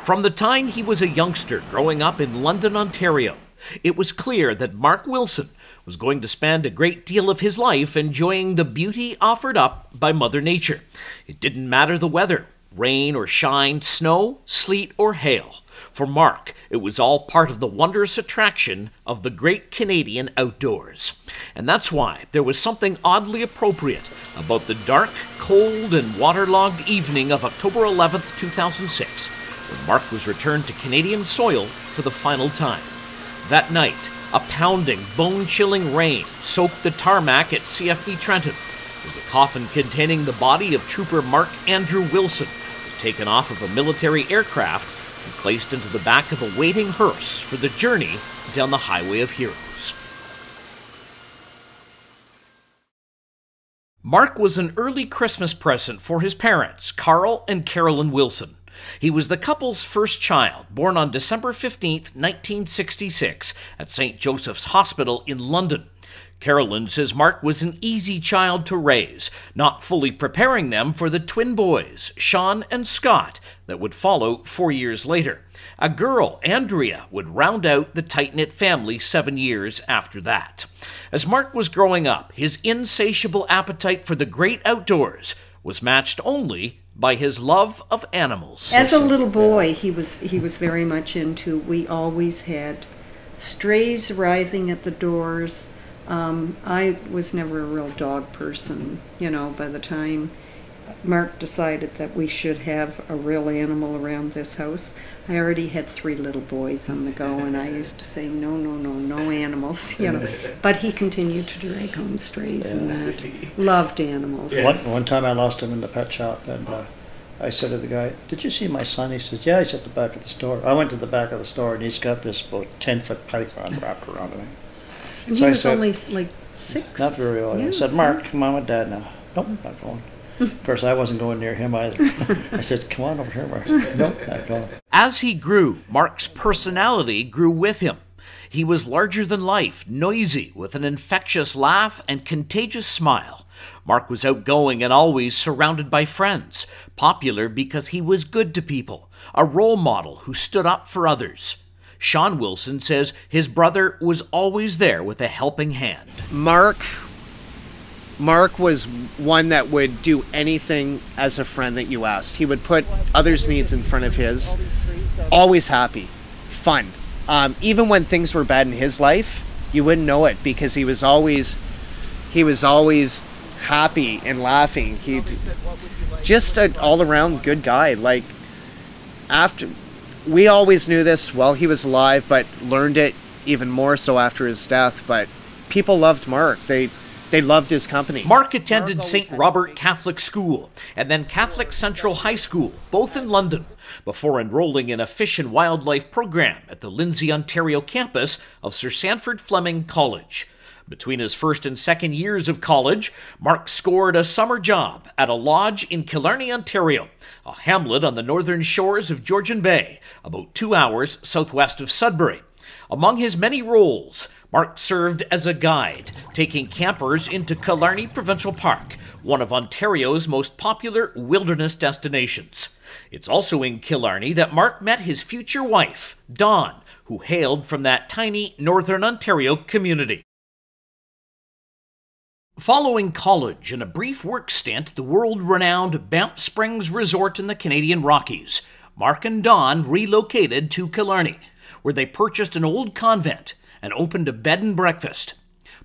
From the time he was a youngster growing up in London, Ontario, it was clear that Mark Wilson was going to spend a great deal of his life enjoying the beauty offered up by Mother Nature. It didn't matter the weather, rain or shine, snow, sleet or hail. For Mark, it was all part of the wondrous attraction of the great Canadian outdoors. And that's why there was something oddly appropriate about the dark, cold and waterlogged evening of October 11th, 2006, when Mark was returned to Canadian soil for the final time. That night, a pounding, bone-chilling rain soaked the tarmac at CFB Trenton as the coffin containing the body of Trooper Mark Andrew Wilson was taken off of a military aircraft and placed into the back of a waiting hearse for the journey down the Highway of Heroes. Mark was an early Christmas present for his parents, Carl and Carolyn Wilson. He was the couple's first child, born on December 15, 1966, at St. Joseph's Hospital in London. Carolyn says Mark was an easy child to raise, not fully preparing them for the twin boys, Sean and Scott, that would follow 4 years later. A girl, Andrea, would round out the tight-knit family 7 years after that. As Mark was growing up, his insatiable appetite for the great outdoors was matched only by his love of animals. As a little boy, he was very much into, we always had strays arriving at the doors. I was never a real dog person, by the time Mark decided that we should have a real animal around this house, I already had 3 little boys on the go, and I used to say, no animals, But he continued to drag home strays and that. Loved animals. One time I lost him in the pet shop, and I said to the guy, "Did you see my son?" He says, "Yeah, he's at the back of the store." I went to the back of the store, and he's got this about 10-foot python wrapped around him. And so he was only like 6. Not very old. I said, "Mark, come on with Dad now." "Nope, not going." Of course, I wasn't going near him either. I said, "Come on over here, Mark." "Nope, not going." As he grew, Mark's personality grew with him. He was larger than life, noisy, with an infectious laugh and contagious smile. Mark was outgoing and always surrounded by friends, popular because he was good to people, a role model who stood up for others. Sean Wilson says his brother was always there with a helping hand. Mark was one that would do anything as a friend that you asked. He would put others' needs in front of his. Always happy, fun. Even when things were bad in his life, you wouldn't know it because he was always happy and laughing. He just an all-around good guy. Like, after we always knew this while he was alive, but learned it even more so after his death. But people loved Mark. They loved his company. Mark attended St. Robert Catholic School and then Catholic Central High School, both in London, before enrolling in a fish and wildlife program at the Lindsay, Ontario campus of Sir Sandford Fleming College. Between his first and second years of college, Mark scored a summer job at a lodge in Killarney, Ontario, a hamlet on the northern shores of Georgian Bay, about 2 hours southwest of Sudbury. Among his many roles, Mark served as a guide, taking campers into Killarney Provincial Park, one of Ontario's most popular wilderness destinations. It's also in Killarney that Mark met his future wife, Dawn, who hailed from that tiny northern Ontario community. Following college and a brief work stint at the world-renowned Banff Springs Resort in the Canadian Rockies, Mark and Dawn relocated to Killarney, where they purchased an old convent and opened a bed and breakfast.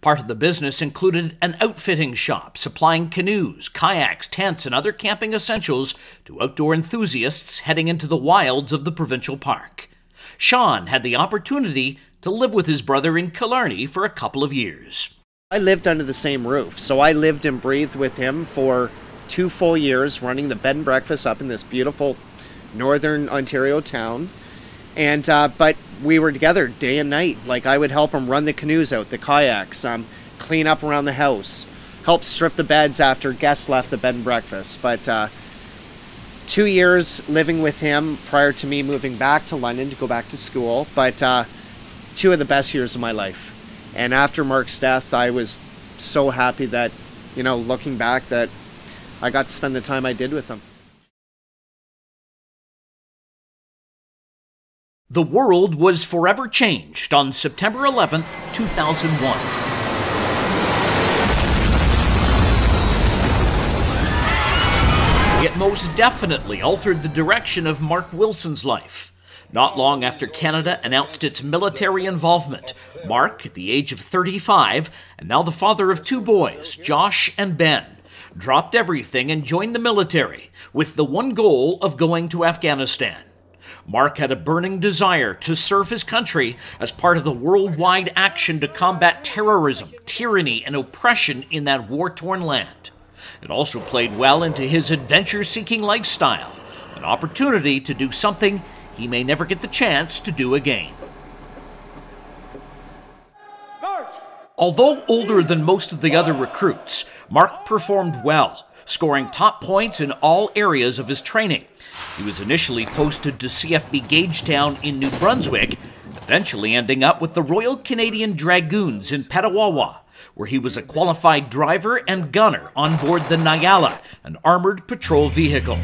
Part of the business included an outfitting shop supplying canoes, kayaks, tents, and other camping essentials to outdoor enthusiasts heading into the wilds of the provincial park. Sean had the opportunity to live with his brother in Killarney for a couple of years. I lived under the same roof, so I lived and breathed with him for 2 full years, running the bed and breakfast up in this beautiful northern Ontario town. And but we were together day and night. Like, I would help him run the canoes out, the kayaks, clean up around the house, help strip the beds after guests left the bed and breakfast. But 2 years living with him prior to me moving back to London to go back to school. But 2 of the best years of my life. And after Mark's death, I was so happy that, looking back, that I got to spend the time I did with him. The world was forever changed on September 11th, 2001. It most definitely altered the direction of Mark Wilson's life. Not long after Canada announced its military involvement, Mark, at the age of 35, and now the father of 2 boys, Josh and Ben, dropped everything and joined the military with the one goal of going to Afghanistan. Mark had a burning desire to serve his country as part of the worldwide action to combat terrorism, tyranny, and oppression in that war-torn land. It also played well into his adventure-seeking lifestyle, an opportunity to do something he may never get the chance to do again. Although older than most of the other recruits, Mark performed well, scoring top points in all areas of his training. He was initially posted to CFB Gagetown in New Brunswick, eventually ending up with the Royal Canadian Dragoons in Petawawa, where he was a qualified driver and gunner on board the Nyala, an armored patrol vehicle.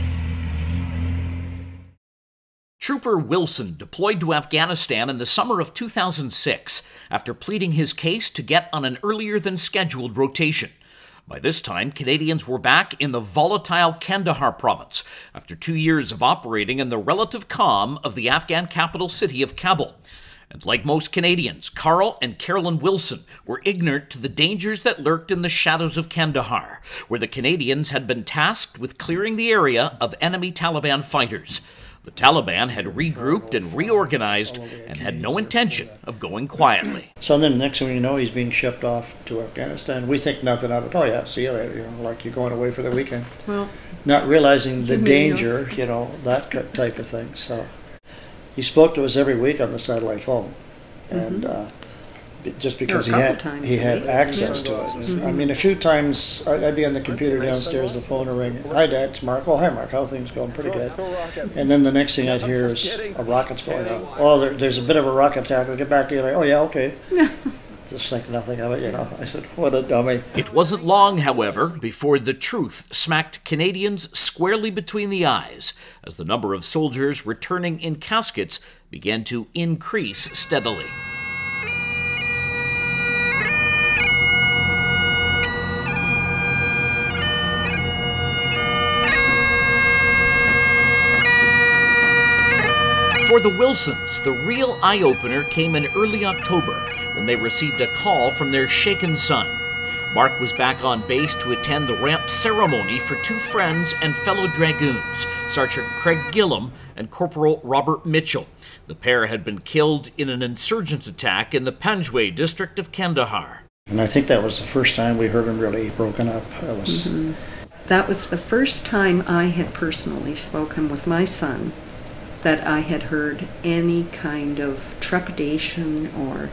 Trooper Wilson deployed to Afghanistan in the summer of 2006 after pleading his case to get on an earlier-than-scheduled rotation. By this time, Canadians were back in the volatile Kandahar province after 2 years of operating in the relative calm of the Afghan capital city of Kabul. And like most Canadians, Carl and Carolyn Wilson were ignorant to the dangers that lurked in the shadows of Kandahar, where the Canadians had been tasked with clearing the area of enemy Taliban fighters. The Taliban had regrouped and reorganized and had no intention of going quietly. So then the next thing you know, he's being shipped off to Afghanistan. We think nothing of it. Oh yeah, see you later, like you're going away for the weekend. Well, not realizing the danger, that type of thing. So he spoke to us every week on the satellite phone. And just because he had access to it. I mean, a few times I'd be on the computer downstairs, the phone would ring. Hi, Dad, it's Mark. Oh, hi, Mark. How are things going? Pretty good. And then the next thing I'd hear is a rocket's going off. Oh, there's a bit of a rocket attack. I'll get back to you. Like, oh, yeah, okay. Just think nothing of it, I said, what a dummy. It wasn't long, however, before the truth smacked Canadians squarely between the eyes as the number of soldiers returning in caskets began to increase steadily. For the Wilsons, the real eye-opener came in early October when they received a call from their shaken son. Mark was back on base to attend the ramp ceremony for 2 friends and fellow dragoons, Sergeant Craig Gillum and Corporal Robert Mitchell. The pair had been killed in an insurgents attack in the Panjwai district of Kandahar. And I think that was the first time we heard him really broken up. That was the first time I had personally spoken with my son that I had heard any kind of trepidation or,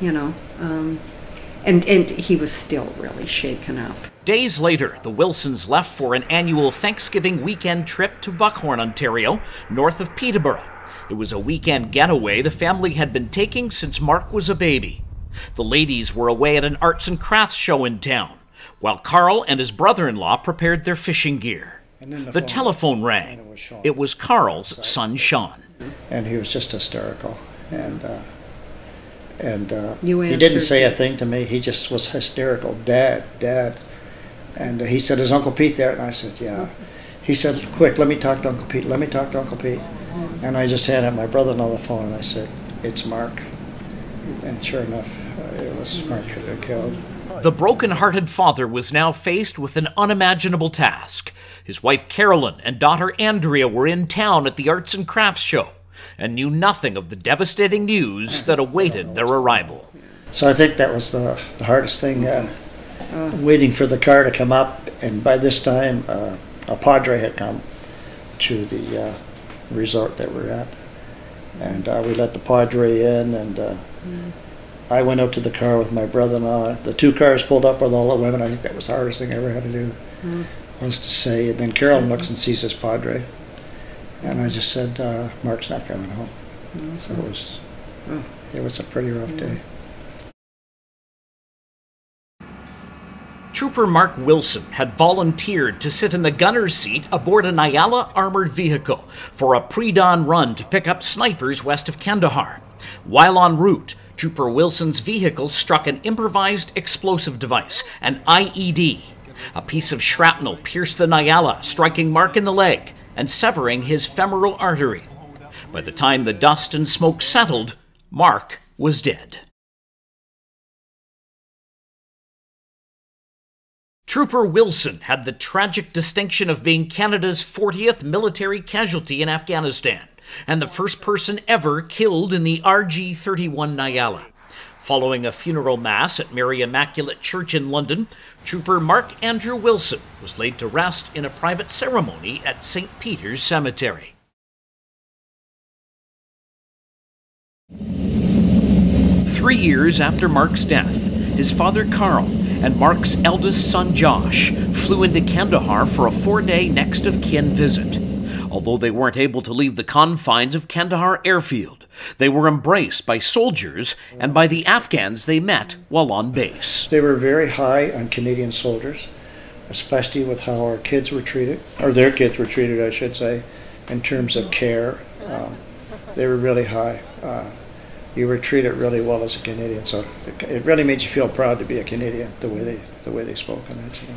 and he was still really shaken up. Days later, the Wilsons left for an annual Thanksgiving weekend trip to Buckhorn, Ontario, north of Peterborough. It was a weekend getaway the family had been taking since Mark was a baby. The ladies were away at an arts and crafts show in town, while Carl and his brother-in-law prepared their fishing gear. The telephone rang. It was Carl's son, Sean. And he was just hysterical. And he didn't say a thing to me. He just was hysterical. Dad, Dad. And he said, is Uncle Pete there? And I said, yeah. He said, quick, let me talk to Uncle Pete. Let me talk to Uncle Pete. And I just handed my brother-in-law the phone, and I said, it's Mark. And sure enough, it was Mark who had been killed. The broken-hearted father was now faced with an unimaginable task. His wife Carolyn and daughter Andrea were in town at the Arts and Crafts Show and knew nothing of the devastating news that awaited their arrival. So I think that was the hardest thing, waiting for the car to come up. And by this time, a Padre had come to the resort that we're at. And we let the Padre in, and I went out to the car with my brother-in-law. The 2 cars pulled up with all the women. I think that was the hardest thing I ever had to do, was to say. And then Carolyn looks and sees this Padre. And I just said, Mark's not coming home. So it was a pretty rough day. Trooper Mark Wilson had volunteered to sit in the gunner's seat aboard a Nyala armored vehicle for a pre-dawn run to pick up snipers west of Kandahar. While en route, Trooper Wilson's vehicle struck an improvised explosive device, an IED. A piece of shrapnel pierced the Nyala, striking Mark in the leg and severing his femoral artery. By the time the dust and smoke settled, Mark was dead. Trooper Wilson had the tragic distinction of being Canada's 40th military casualty in Afghanistan, and the first person ever killed in the RG-31 Nyala. Following a funeral mass at Mary Immaculate Church in London, Trooper Mark Andrew Wilson was laid to rest in a private ceremony at St. Peter's Cemetery. Three years after Mark's death, his father Carl and Mark's eldest son Josh flew into Kandahar for a 4-day next of kin visit. Although they weren't able to leave the confines of Kandahar airfield, they were embraced by soldiers and by the Afghans they met while on base. They were very high on Canadian soldiers, especially with how our kids were treated, or their kids were treated, I should say, in terms of care. They were really high. You were treated really well as a Canadian, so it really made you feel proud to be a Canadian, the way they spoke on it. You know.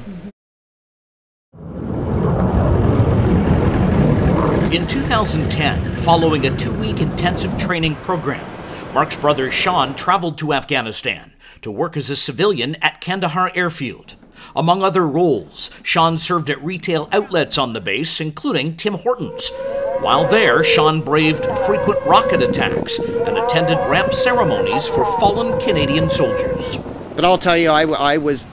In 2010, following a 2-week intensive training program, Mark's brother Sean traveled to Afghanistan to work as a civilian at Kandahar Airfield. Among other roles, Sean served at retail outlets on the base, including Tim Hortons. While there, Sean braved frequent rocket attacks and attended ramp ceremonies for fallen Canadian soldiers. But I'll tell you, I was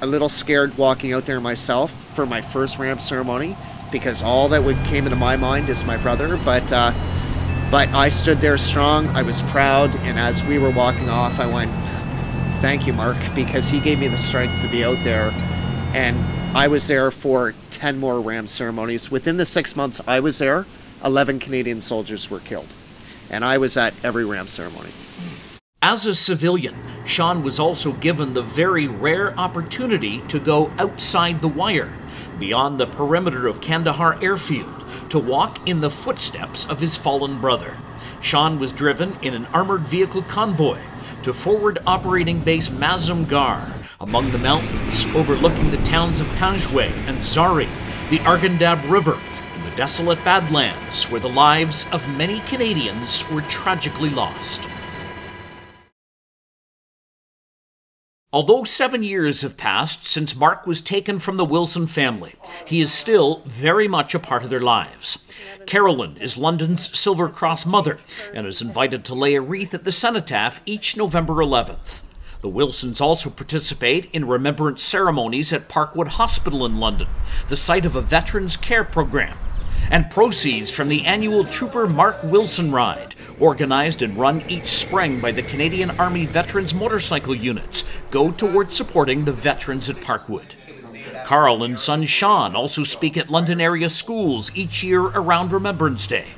a little scared walking out there myself for my first ramp ceremony, because all that came into my mind is my brother. But I stood there strong. I was proud, and as we were walking off, I went, "Thank you, Mark," because he gave me the strength to be out there. And I was there for 10 more ramp ceremonies. Within the 6 months I was there, 11 Canadian soldiers were killed, and I was at every ramp ceremony. As a civilian, Sean was also given the very rare opportunity to go outside the wire, beyond the perimeter of Kandahar Airfield, to walk in the footsteps of his fallen brother. Sean was driven in an armored vehicle convoy to forward operating base Mazumgar, among the mountains overlooking the towns of Panjway and Zari, the Arghandab River, and the desolate Badlands, where the lives of many Canadians were tragically lost. Although 7 years have passed since Mark was taken from the Wilson family, he is still very much a part of their lives. Carolyn is London's Silver Cross mother and is invited to lay a wreath at the cenotaph each November 11th. The Wilsons also participate in remembrance ceremonies at Parkwood Hospital in London, the site of a veterans care program. And proceeds from the annual Trooper Mark Wilson Ride, organized and run each spring by the Canadian Army Veterans Motorcycle Units, go toward supporting the veterans at Parkwood. Carl and son Sean also speak at London area schools each year around Remembrance Day,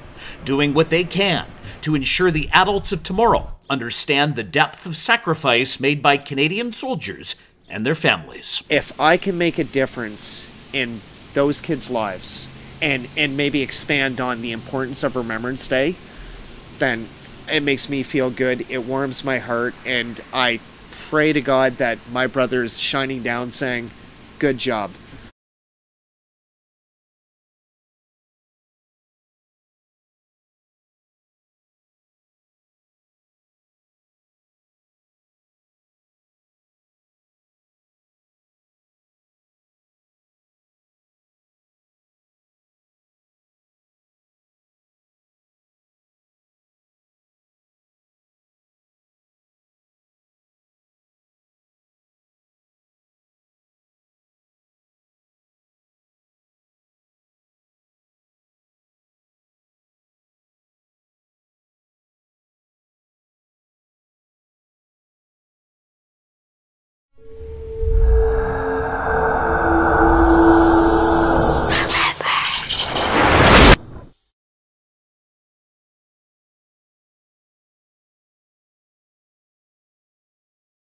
doing what they can to ensure the adults of tomorrow understand the depth of sacrifice made by Canadian soldiers and their families. If I can make a difference in those kids' lives, and maybe expand on the importance of Remembrance Day, then it makes me feel good. It warms my heart, and I pray to God that my brother's shining down saying, "Good job."